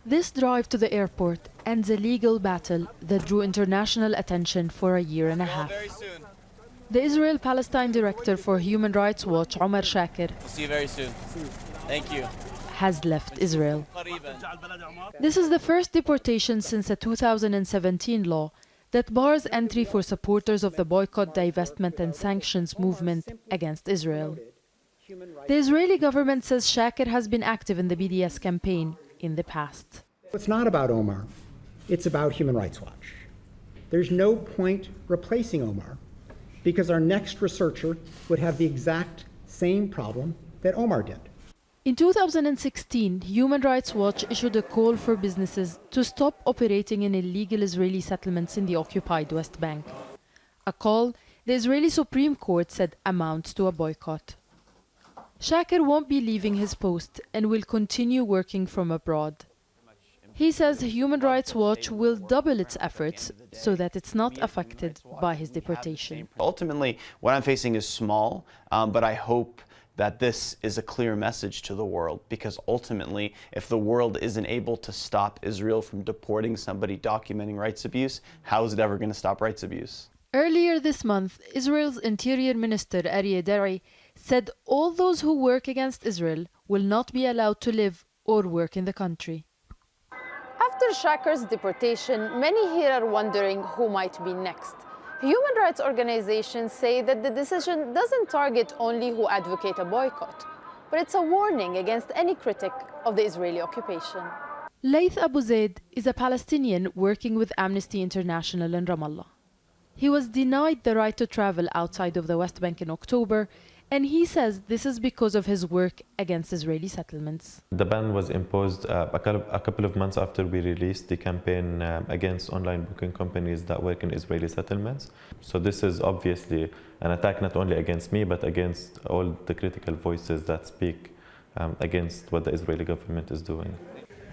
This drive to the airport ends a legal battle that drew international attention for a year and a half. The Israel Palestine director for Human Rights Watch, Omar Shakir, see you very soon. Thank you. Has left Israel. This is the first deportation since a 2017 law that bars entry for supporters of the boycott, divestment and sanctions movement against Israel. The Israeli government says Shakir has been active in the BDS campaign in the past. It's not about Omar, it's about Human Rights Watch. There's no point replacing Omar because our next researcher would have the exact same problem that Omar did. In 2016, Human Rights Watch issued a call for businesses to stop operating in illegal Israeli settlements in the occupied West Bank. A call the Israeli Supreme Court said amounts to a boycott. Shakir won't be leaving his post and will continue working from abroad. He says Human Rights Watch will double its efforts so that it's not affected by his deportation. Ultimately, what I'm facing is small, but I hope that this is a clear message to the world, because ultimately, if the world isn't able to stop Israel from deporting somebody documenting rights abuse, how is it ever going to stop rights abuse? Earlier this month, Israel's Interior Minister Aryeh Deri said all those who work against Israel will not be allowed to live or work in the country. After Shakir's deportation, many here are wondering who might be next. Human rights organizations say that the decision doesn't target only who advocate a boycott, but it's a warning against any critic of the Israeli occupation. Laith Abu Zaid is a Palestinian working with Amnesty International in Ramallah. He was denied the right to travel outside of the West Bank in October, and he says this is because of his work against Israeli settlements. The ban was imposed a couple of months after we released the campaign against online booking companies that work in Israeli settlements. So this is obviously an attack not only against me, but against all the critical voices that speak against what the Israeli government is doing.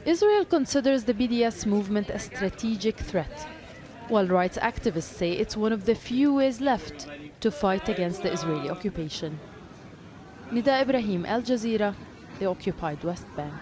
Israel considers the BDS movement a strategic threat, while rights activists say it's one of the few ways left to fight against the Israeli occupation. Nida Ibrahim, Al Jazeera, the occupied West Bank.